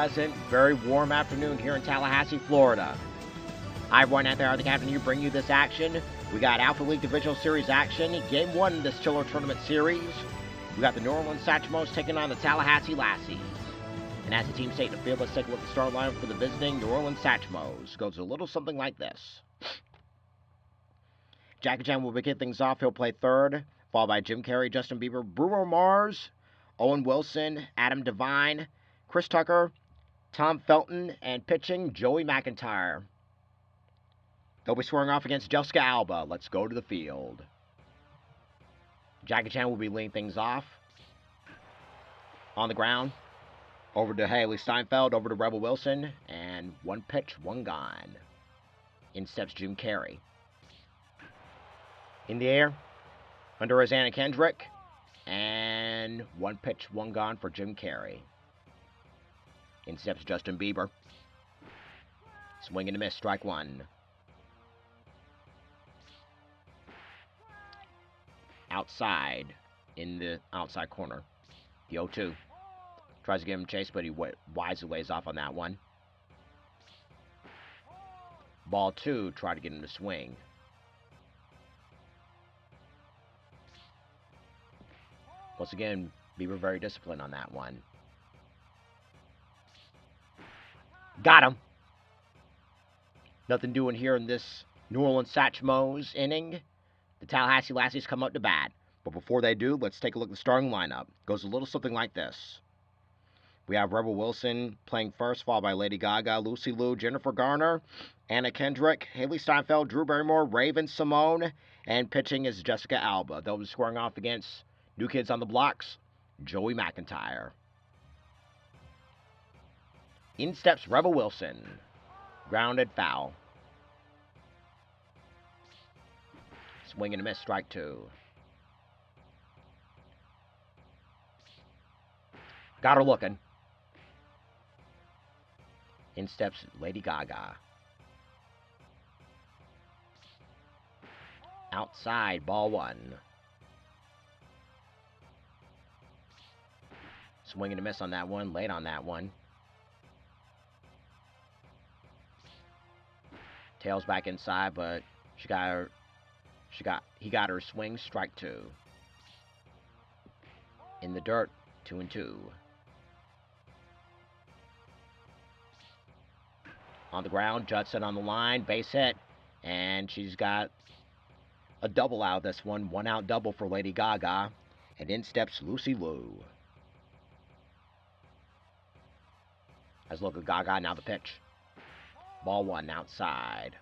pleasant, very warm afternoon here in Tallahassee, Florida. Hi everyone, out there, the captain here, bring you this action. We got Alpha League Divisional Series action, Game 1 in this Chiller Tournament Series. We got the Orleans Satchmos taking on the Tallahassee Lassies. And as the teams take the field, let's take a look at the start lineup for the visiting Orleans Satchmos. Goes a little something like this. Jackie Chan will begin things off. He'll play third, followed by Jim Carrey, Justin Bieber, Bruno Mars, Owen Wilson, Adam Devine, Chris Tucker, Tom Felton, and pitching Joey McIntyre. They'll be squaring off against Jessica Alba. Let's go to the field. Jackie Chan will be leading things off. On the ground, over to Haley Steinfeld, over to Rebel Wilson, and one pitch, one gone. In steps Jim Carrey. In the air, under is Anna Kendrick, and one pitch, one gone for Jim Carrey. In steps Justin Bieber. Swing and a miss, strike one. Outside, in the outside corner. The 0-2. Tries to give him a chase, but he wisely lays off on that one. Ball 2, try to get him to swing. Once again, Bieber very disciplined on that one. Got him. Nothing doing here in this New Orleans Satchmos inning. The Tallahassee Lassies come up to bat. But before they do, let's take a look at the starting lineup. Goes a little something like this. We have Rebel Wilson playing first, followed by Lady Gaga, Lucy Liu, Jennifer Garner, Anna Kendrick, Haley Steinfeld, Drew Barrymore, Raven Simone, and pitching is Jessica Alba. They'll be squaring off against New Kids on the Blocks, Joey McIntyre. In steps Rebel Wilson. Grounded foul. Swing and a miss, strike 2. Got her looking. In steps Lady Gaga. Outside, ball 1. Swing and a miss on that one, late on that one. Tails back inside, but he got her swing, strike 2. In the dirt, 2-2. On the ground, Judson on the line, base hit, and she's got a double out of this one. 1 out double for Lady Gaga, and in steps Lucy Liu. Let's look at Gaga, now the pitch. Ball 1 outside.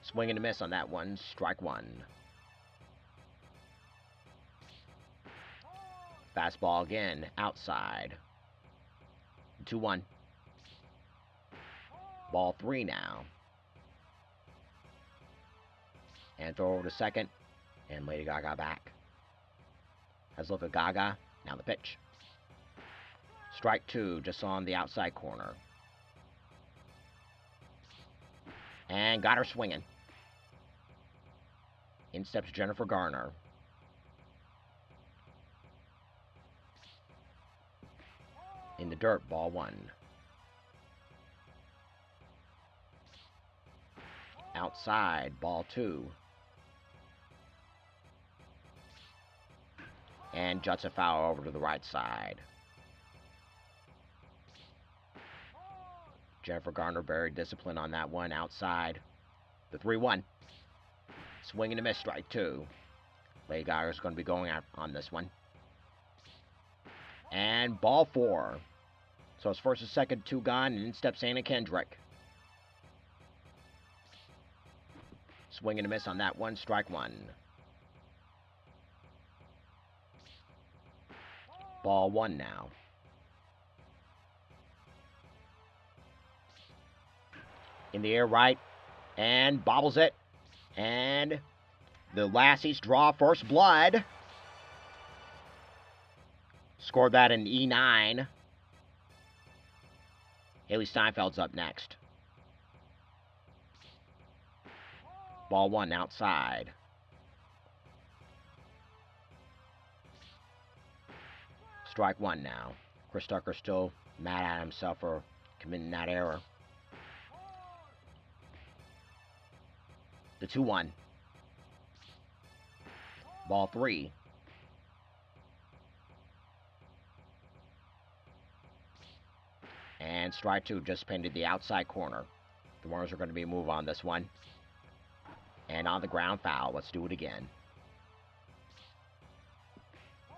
Swing and a miss on that one, strike 1. Fastball again, outside. 2-1. Ball 3 now. And throw over to second, and Lady Gaga back. Let's look at Gaga, now the pitch. Strike 2, just on the outside corner. And got her swinging. In steps Jennifer Garner. In the dirt, ball 1. Outside, ball 2. And juts a foul over to the right side. Jennifer Garner very disciplined on that one, outside. The 3-1. Swing and a miss, strike 2. Lady Gaga's going to be going out on this one. And ball 4. So it's first and second, 2 gone, and in steps Anna Kendrick. Swing and a miss on that one, strike 1. Ball 1 now. In the air right, and bobbles it. And the Lassies draw first blood. Scored that in E9. Haley Steinfeld's up next. Ball 1 outside. strike one now. Chris Tucker still mad at himself for committing that error. The 2-1. Ball 3. And strike 2 just painted the outside corner. The runners are going to be a move on this one. And on the ground, foul. Let's do it again.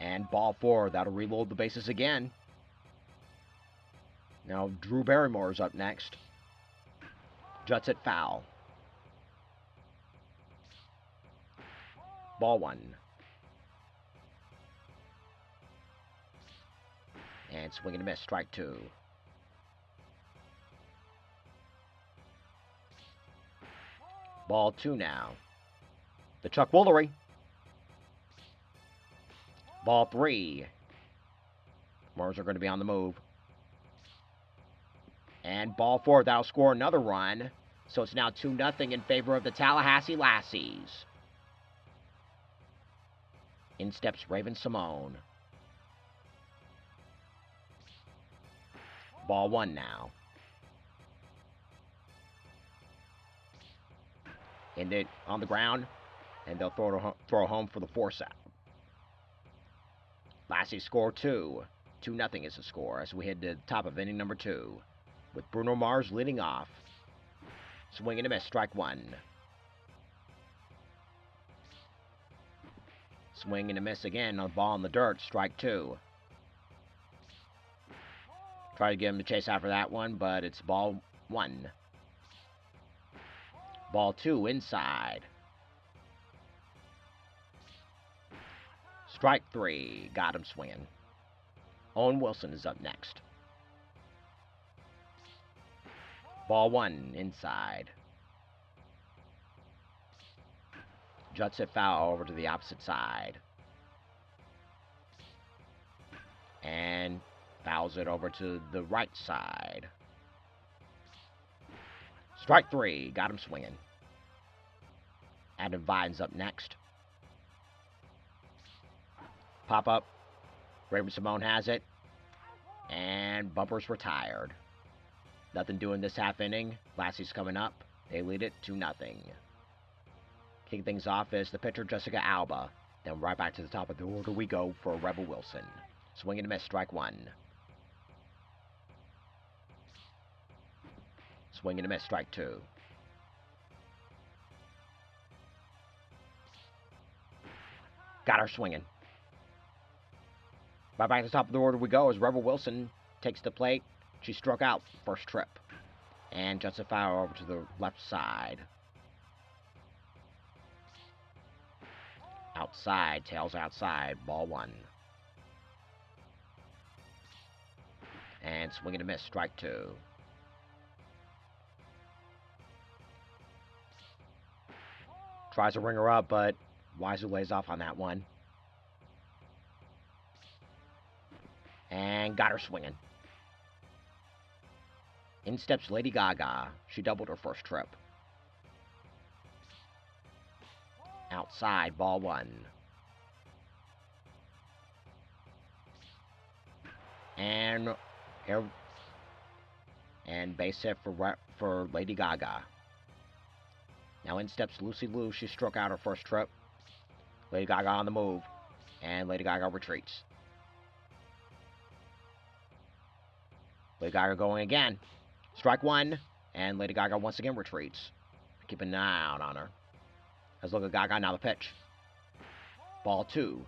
And ball 4. That'll reload the bases again. Now Drew Barrymore's up next. Juts it foul. Ball 1. And swing and a miss. Strike 2. Ball 2 now. The Chuck Woolery. Ball 3. Runners are going to be on the move. And ball 4. That'll score another run. So it's now 2-0 in favor of the Tallahassee Lassies. In steps Raven Simone. Ball 1 now. And then on the ground, and they'll throw home for the force out. Lassies score 2. 2-0 is the score as we head to the top of inning number 2. With Bruno Mars leading off. Swing and a miss, strike 1. Swing and a miss again on the ball in the dirt, strike 2. Try to get him to chase after that one, but it's ball 1. Ball 2 inside. Strike 3. Got him swinging. Owen Wilson is up next. Ball 1 inside. Juts it foul over to the opposite side. And fouls it over to the right side. Strike 3. Got him swinging. Adam Vine's up next. Pop up. Raven Simone has it. And bumpers retired. Nothing doing this half inning. Lassie's coming up. They lead it 2-0. Kicking things off is the pitcher Jessica Alba. Then right back to the top of the order we go for Rebel Wilson. Swing and a miss, strike 1. Swing and a miss, strike 2. Got her swinging. Right back to the top of the order we go as Rebel Wilson takes the plate. She struck out first trip. And juts a foul over to the left side. Outside, tails outside, ball 1. And swing and a miss, strike 2. Tries to ring her up, but Wazoo lays off on that one. And got her swinging. In steps Lady Gaga. She doubled her first trip. Outside, ball 1. And base hit for Lady Gaga. Now in steps Lucy Liu. She struck out her first trip. Lady Gaga on the move. And Lady Gaga retreats. Lady Gaga going again. Strike 1. And Lady Gaga once again retreats. Keep an eye out on her. Let's look at Gaga, now the pitch. Ball 2.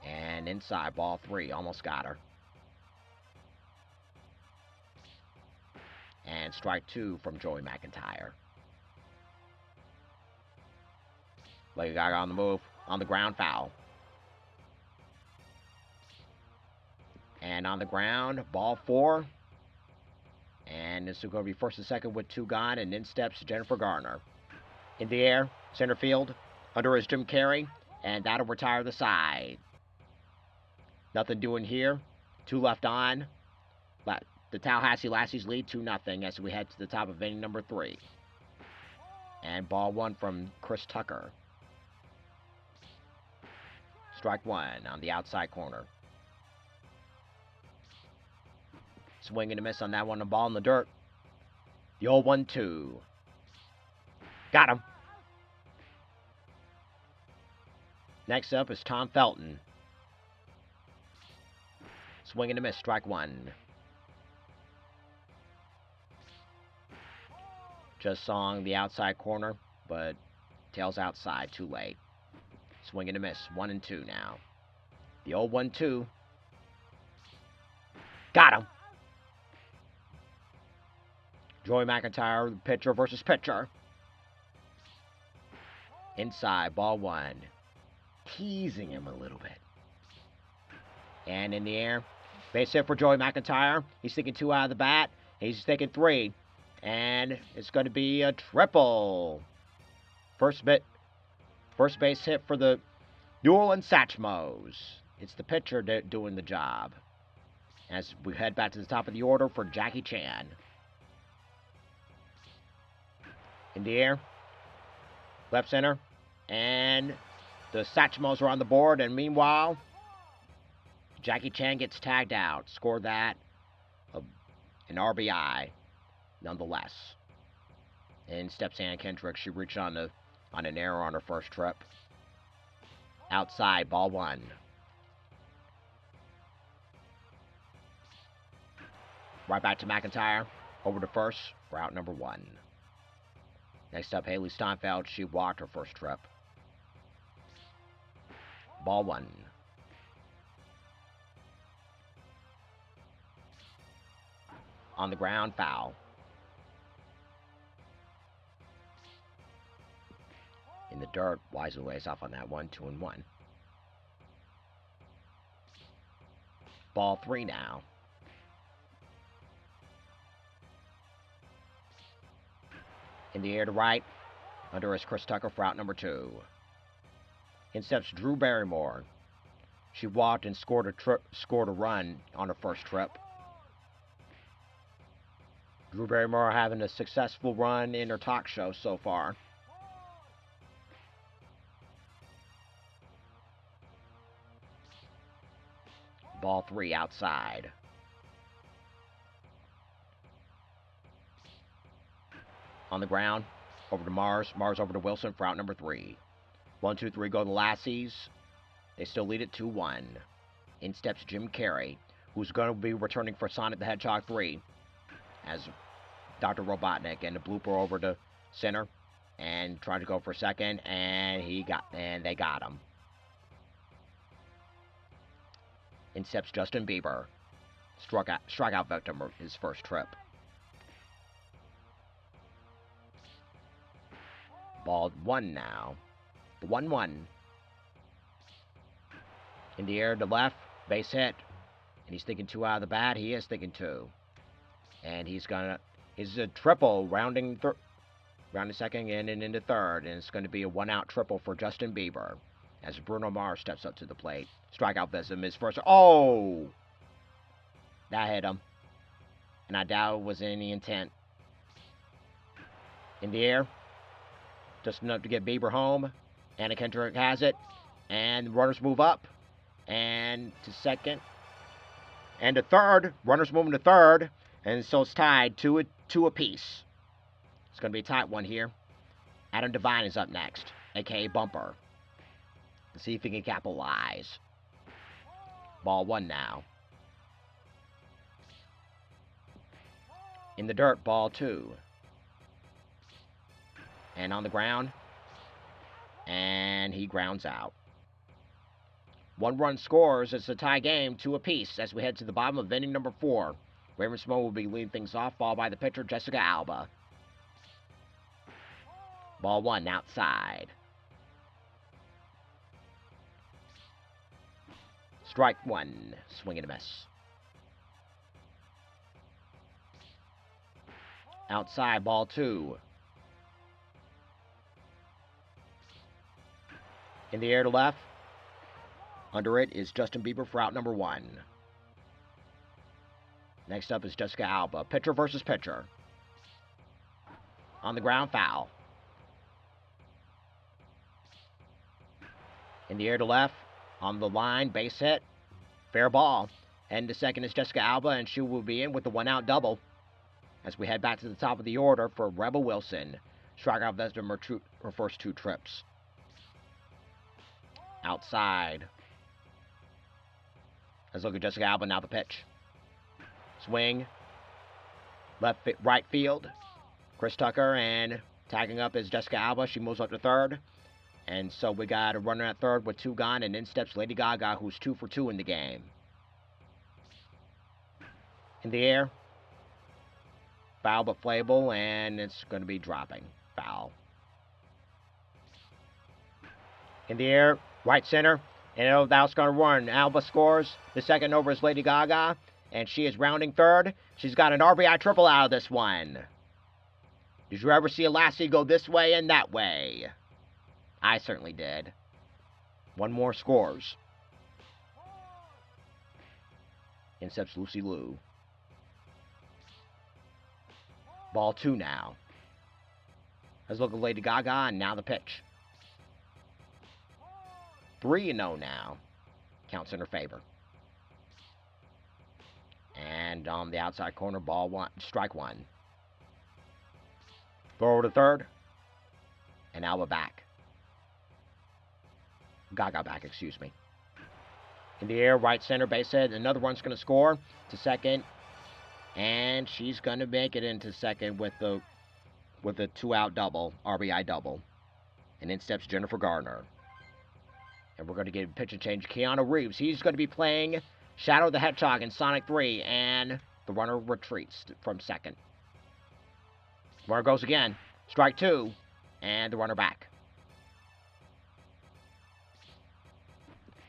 And inside, ball 3. Almost got her. And strike 2 from Joey McIntyre. Lady Gaga on the move. On the ground, foul. And on the ground, ball 4. And this is going to be first and second with 2 gone. And in steps Jennifer Garner. In the air, center field. Under is Jim Carey. And that'll retire the side. Nothing doing here. 2 left on. The Tallahassee Lassies lead 2-0 as we head to the top of inning number 3. And ball 1 from Chris Tucker. Strike one on the outside corner. Swing and a miss on that one. The ball in the dirt. The old 1-2. Got him. Next up is Tom Felton. Swing and a miss. Strike one. Just on the outside corner, but tails outside. Too late. Swing and a miss. 1-2 now. The old 1-2. Got him. Joey McIntyre, pitcher versus pitcher. Inside, ball one. Teasing him a little bit. And in the air. Base hit for Joey McIntyre. He's thinking 2 out of the bat. He's thinking 3. And it's going to be a triple. First base hit for the New Orleans Satchmos. It's the pitcher doing the job. As we head back to the top of the order for Jackie Chan. In the air. Left center. And the Satchmos are on the board. And meanwhile, Jackie Chan gets tagged out. Scored that. An RBI. Nonetheless. In steps Anna Kendrick. She reached on an error on her first trip. Outside, ball one. Right back to McIntyre. Over to first for out number 1. Next up, Haley Steinfeld. She walked her first trip. Ball one. On the ground, foul. In the dirt, wisely lays off on that one, 2-1. Ball 3 now. In the air to right. Under is Chris Tucker for out number 2. In steps Drew Barrymore. She walked and scored a run on her first trip. Drew Barrymore having a successful run in her talk show so far. Ball 3 outside. On the ground, over to Mars. Mars over to Wilson for out number 3. 1-2-3 go to the Lassies. They still lead it 2-1. In steps Jim Carrey, who's going to be returning for Sonic the Hedgehog 3 as Dr. Robotnik, and the blooper over to center and tried to go for second, and they got him. In steps Justin Bieber, strikeout victim of his first trip. Ball 1 now. The 1-1. In the air to left, base hit. And he's thinking 2 out of the bat. He is thinking 2. And he's a triple rounding second and into third. And it's going to be a 1-out triple for Justin Bieber as Bruno Mars steps up to the plate. Strikeout victim his first. Oh! That hit him. And I doubt it was any intent. In the air. Just enough to get Bieber home. Anna Kendrick has it. And runners move up. And to second. And to third. Runners moving to third. And so it's tied 2 apiece. It's going to be a tight one here. Adam Devine is up next. A.K.A. Bumper. Let's see if he can capitalize. Ball 1 now. In the dirt, ball 2. And on the ground. And he grounds out. 1 run scores. It's a tie game, 2 apiece as we head to the bottom of inning number 4. Raymond Smo will be leading things off. Ball by the pitcher, Jessica Alba. Ball 1 outside. Strike 1. Swing and a miss. Outside, ball 2. In the air to left. Under it is Justin Bieber for out number 1. Next up is Jessica Alba. Pitcher versus pitcher. On the ground, foul. In the air to left. On the line, base hit. Fair ball. And the second is Jessica Alba, and she will be in with the one-out double. As we head back to the top of the order for Rebel Wilson. Strikeout that's her first 2 trips. Outside. Let's look at Jessica Alba, now the pitch. Swing. Right field. Chris Tucker, and tagging up is Jessica Alba. She moves up to third. And so we got a runner at third with 2 gone, and in steps Lady Gaga, who's 2 for 2 in the game. In the air. Foul but playable, and it's going to be dropping. Foul. In the air, right center, and that's going to run. Alba scores. The second over is Lady Gaga, and she is rounding third. She's got an RBI triple out of this one. Did you ever see a Lassie go this way and that way? I certainly did. 1 more scores. In steps Lucy Liu. Ball 2 now. Let's look at Lady Gaga, and now the pitch. 3-0 now. Counts in her favor. And on the outside corner, ball 1, strike 1. Throw over to third. And Alba back. Gaga back, excuse me. In the air, right center, base hit. Another one's going to score to second. And she's going to make it into second with a 2-out double, RBI double. And in steps Jennifer Gardner. And we're going to get a pitch and change. Keanu Reeves, he's going to be playing Shadow the Hedgehog in Sonic 3. And the runner retreats from second. Runner goes again. Strike 2. And the runner back.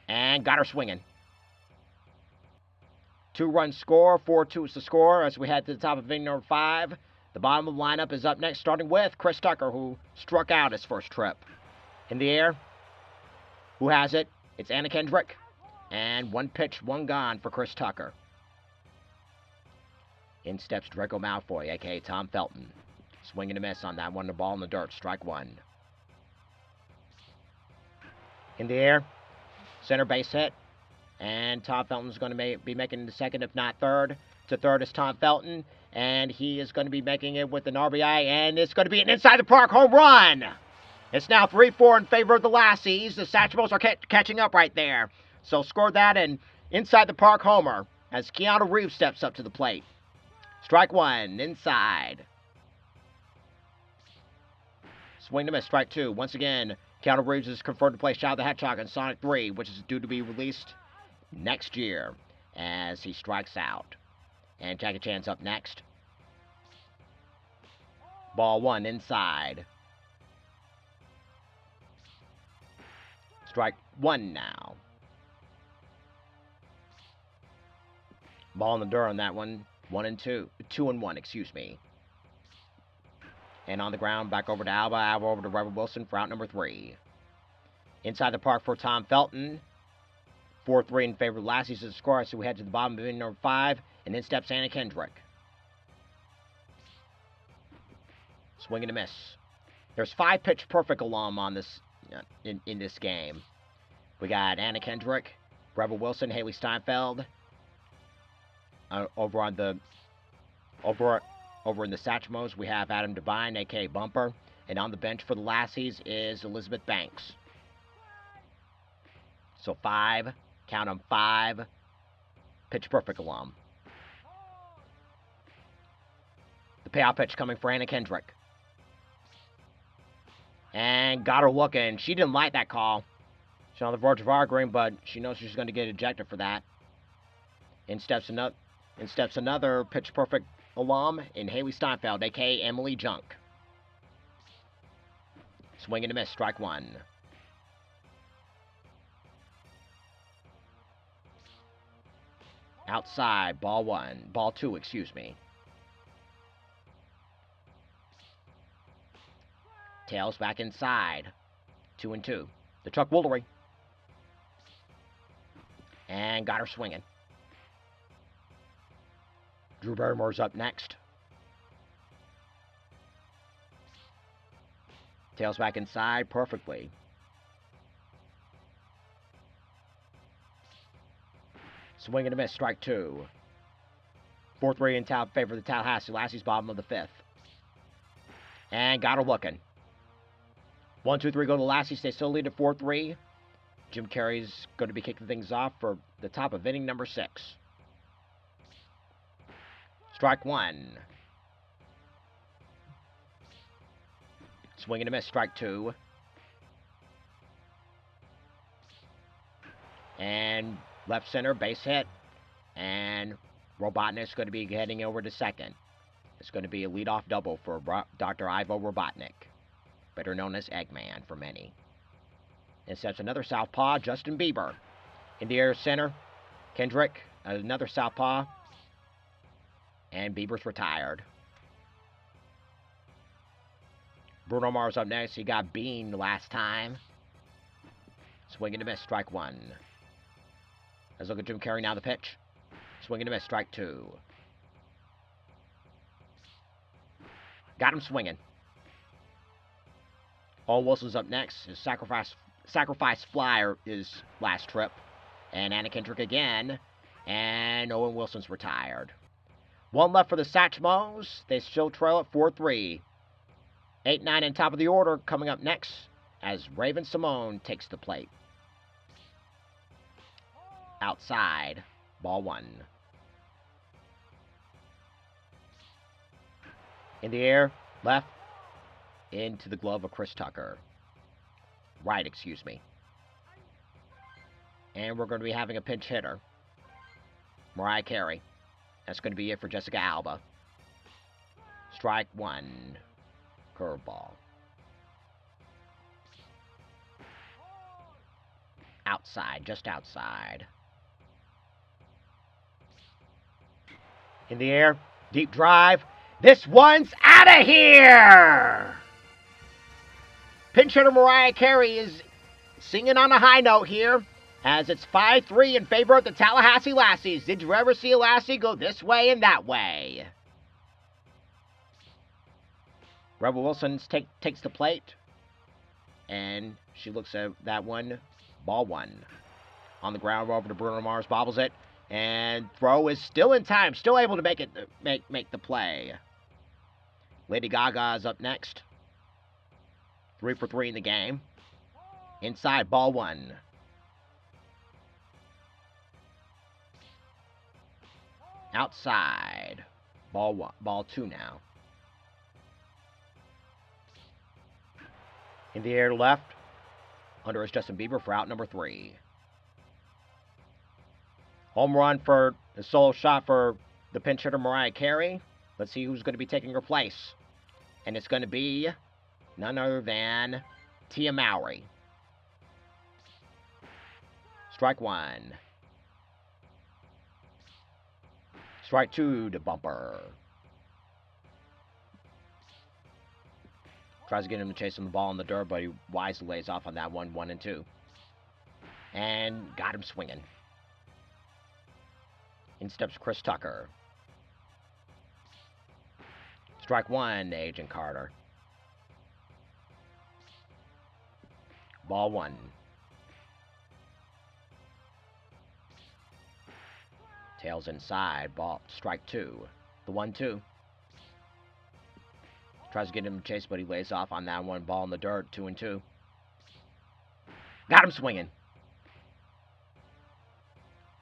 And got her swinging. 2-run score. 4-2 is the score as we head to the top of inning number 5. The bottom of the lineup is up next, starting with Chris Tucker, who struck out his first trip. In the air. Who has it? It's Anna Kendrick. And 1 pitch, 1 gone for Chris Tucker. In steps Draco Malfoy, a.k.a. Tom Felton. Swing and a miss on that one. The ball in the dirt. Strike 1. In the air. Center base hit. And Tom Felton's going to be making the second, if not third. To third is Tom Felton. And he is going to be making it with an RBI. And it's going to be an inside the park home run. It's now 3-4 in favor of the Lassies. The Satchmos are catching up right there. So score that and inside the park homer as Keanu Reeves steps up to the plate. Strike 1, inside. Swing to miss, strike 2. Once again, Keanu Reeves is confirmed to play Shadow the Hedgehog in Sonic 3, which is due to be released next year as he strikes out. And Jackie Chan's up next. Ball 1, inside. Strike 1 now. Ball in the dirt on that one. 1-2. 2-1, excuse me. And on the ground, back over to Alba. Alba over to Rebel Wilson for out number 3. Inside the park for Tom Felton. 4-3 in favor of the Lassies as the score. So we head to the bottom of inning number 5. And in steps Anna Kendrick. Swing and a miss. There's 5 pitch perfect alum on this in this game. We got Anna Kendrick, Rebel Wilson, Haley Steinfeld. Over in the Satchmos, we have Adam Devine, a.k.a. Bumper. And on the bench for the Lassies is Elizabeth Banks. So 5, count them 5, pitch perfect alum. The payoff pitch coming for Anna Kendrick. And got her looking. She didn't like that call. She's on the verge of arguing, but she knows she's going to get ejected for that. In steps another pitch perfect alum in Haley Steinfeld, a.k.a. Emily Junk. Swing and a miss, strike 1. Outside, ball 2, excuse me. Tails back inside. 2-2. The Chuck Woolery. And got her swinging. Drew Barrymore's up next. Tails back inside perfectly. Swing and a miss, strike 2. 4-3 in favor of the Tallahassee Lassies, bottom of the 5th. And got her looking. 1-2-3 go to the Lassies. They still lead at 4-3. Jim Carey's going to be kicking things off for the top of inning number 6. Strike 1. Swing and a miss, strike 2. And left center, base hit. And Robotnik's going to be heading over to second. It's going to be a leadoff double for Dr. Ivo Robotnik, better known as Eggman for many. And sets another southpaw, Justin Bieber. In the air center, Kendrick, another southpaw. And Bieber's retired. Bruno Mars up next. He got beamed last time. Swing and a miss, strike 1. Let's look at Jim Carey now, the pitch. Swing and a miss, strike 2. Got him swinging. Owen Wilson's up next. His sacrifice flyer is last trip. And Anna Kendrick again. And Owen Wilson's retired. 1 left for the Satchmos. They still trail at 4-3. 8-9 in top of the order coming up next as Raven Simone takes the plate. Outside. Ball 1. In the air, left, into the glove of Chris Tucker. Right, excuse me. And we're going to be having a pinch hitter. Mariah Carey. That's going to be it for Jessica Alba. Strike 1. Curveball. Outside, just outside. In the air, deep drive. This one's out of here! Pinch hitter Mariah Carey is singing on a high note here, as it's 5-3 in favor of the Tallahassee Lassies. Did you ever see a Lassie go this way and that way? Rebel Wilson takes the plate, and she looks at that one. Ball 1. On the ground, over to Bruno Mars, bobbles it, and throw is still in time, still able to make it make the play. Lady Gaga is up next. 3 for 3 in the game. Inside, ball 1. Outside, ball 2 now. In the air to left. Under is Justin Bieber for out number 3. Home run for the solo shot for the pinch hitter Mariah Carey. Let's see who's going to be taking her place. And it's going to be none other than Tia Mowry. Strike 1. Strike 2 to Bumper. Tries to get him to chase him the ball in the dirt, but he wisely lays off on that one, 1-2. And got him swinging. In steps Chris Tucker. Strike 1, Agent Carter. Ball 1. Tails inside, strike 2. The 1-2. Tries to get him to chase, but he lays off on that one. Ball in the dirt, 2-2. Got him swinging.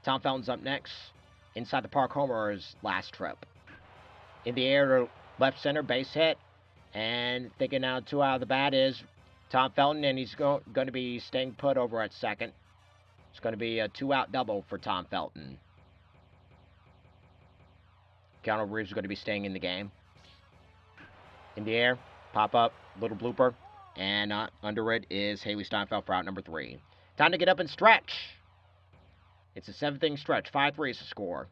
Tom Felton's up next. Inside the park homer is last trip. In the air to left center, base hit. And thinking now 2 out of the bat is Tom Felton, and he's going to be staying put over at second. It's going to be a 2-out double for Tom Felton. Keanu Reeves is going to be staying in the game. In the air, pop up, little blooper, and under it is Haley Steinfeld for out number 3. Time to get up and stretch. It's a 7th-inning stretch. 5-3 is the score.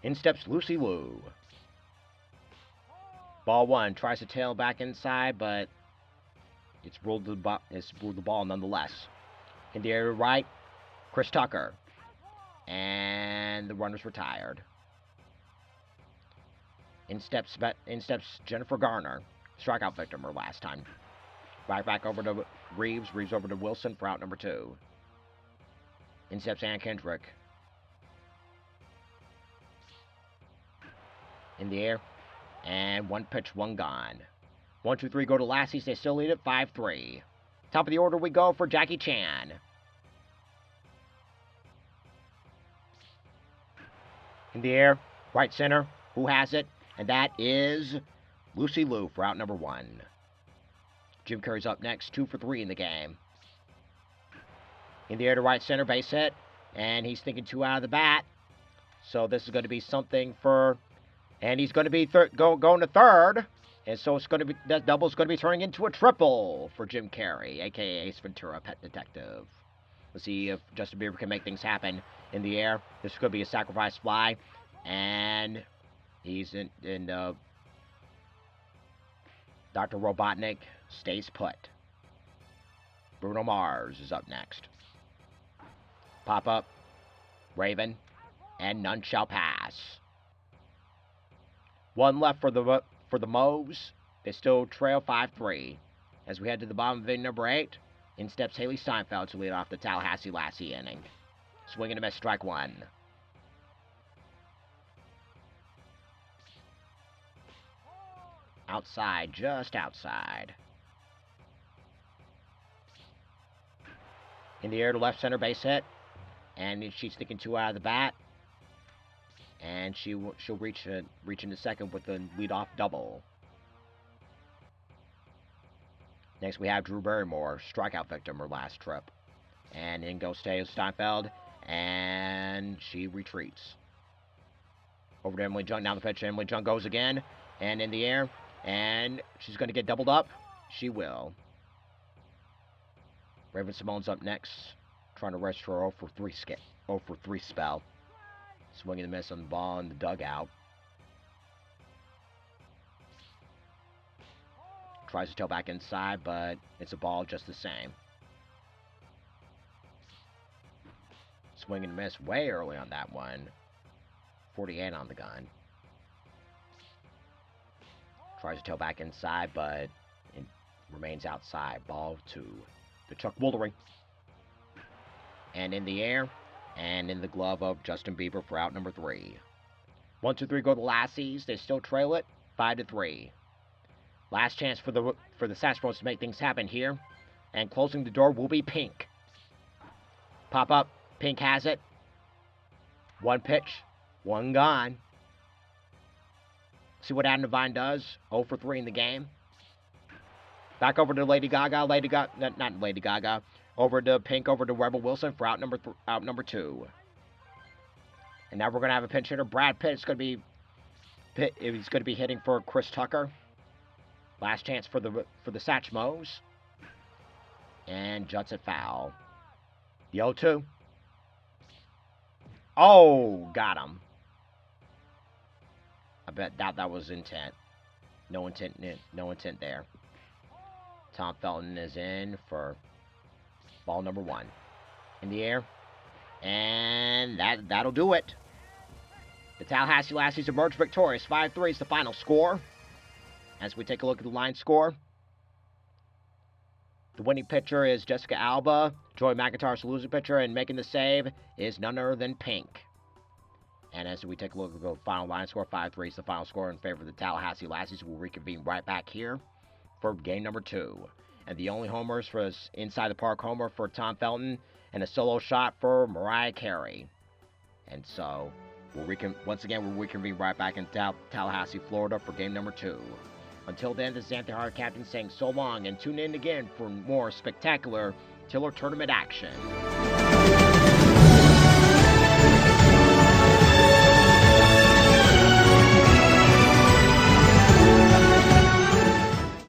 In steps Lucy Liu. Ball 1. Tries to tail back inside, but It's ruled the ball nonetheless. In the air right, Chris Tucker. And the runner's retired. In steps Jennifer Garner. Strikeout victim her last time. Right back over to Reeves. Reeves over to Wilson for out number 2. In steps Ann Kendrick. In the air. And 1 pitch, 1 gone. 1, 2, 3 go to Lassies. They still lead it 5-3. Top of the order we go for Jackie Chan. In the air, right center. Who has it? And that is Lucy Liu for out number 1. Jim Carrey's up next, 2 for 3 in the game. In the air to right center, base hit. And he's thinking 2 out of the bat. So this is going to be something for... And he's going to be going to third. And so it's going to be... That double's going to be turning into a triple for Jim Carrey, a.k.a. Ace Ventura, Pet Detective. Let's see if Justin Bieber can make things happen in the air. This could be a sacrifice fly. And he's in Dr. Robotnik stays put. Bruno Mars is up next. Pop up, Raven, and none shall pass. 1 left for the Moes. They still trail 5-3. As we head to the bottom of inning number 8, in steps Haley Steinfeld to lead off the Tallahassee Lassie inning. Swing and a miss, strike 1. Outside, just outside. In the air to left center, base hit. And she's sticking 2 out of the bat. And she'll reach into second with a leadoff double. Next we have Drew Barrymore, strikeout victim her last trip. And in goes Steinfeld, and she retreats. Over to Emily Jung, down the pitch, Emily Jung goes again, and in the air, and she's going to get doubled up. She will. Raven Simone's up next, trying to register her 0 for 3 spell. Swinging and miss on the ball in the dugout. Tries to tail back inside, but it's a ball just the same. Swing and miss way early on that one. 48 on the gun. Tries to tail back inside, but it remains outside. Ball 2 to Chuck Woolery. And in the air, and in the glove of Justin Bieber for out number 3. 1, 2, 3 go to Lassies. They still trail it 5-3. Last chance for the Satchmos to make things happen here. And closing the door will be Pink. Pop up. Pink has it. 1 pitch. 1 gone. See what Adam Devine does. 0 for 3 in the game. Back over to Lady Gaga. Not Lady Gaga. Over to Pink. Over to Rebel Wilson for out number 2. And now we're going to have a pinch hitter. Brad Pitt is going to be hitting for Chris Tucker. Last chance for the Satchmos. And juts it foul. The 0-2. Oh, got him. I bet that was intent. No intent there. Tom Felton is in for ball number 1. In the air. And that'll do it. The Tallahassee Lassies emerge victorious. 5-3 is the final score. As we take a look at the line score, the winning pitcher is Jessica Alba. Joy McIntyre's the losing pitcher, and making the save is none other than Pink. And as we take a look at the final line score, 5-3 is the final score in favor of the Tallahassee Lassies. We'll reconvene right back here for game number 2. And the only homers for us inside the park homer for Tom Felton, and a solo shot for Mariah Carey. And so, we'll reconvene right back in Tallahassee, Florida for game number 2. Until then, this is Anthony Hart, Captain, saying so long, and tune in again for more spectacular Tiller Tournament action.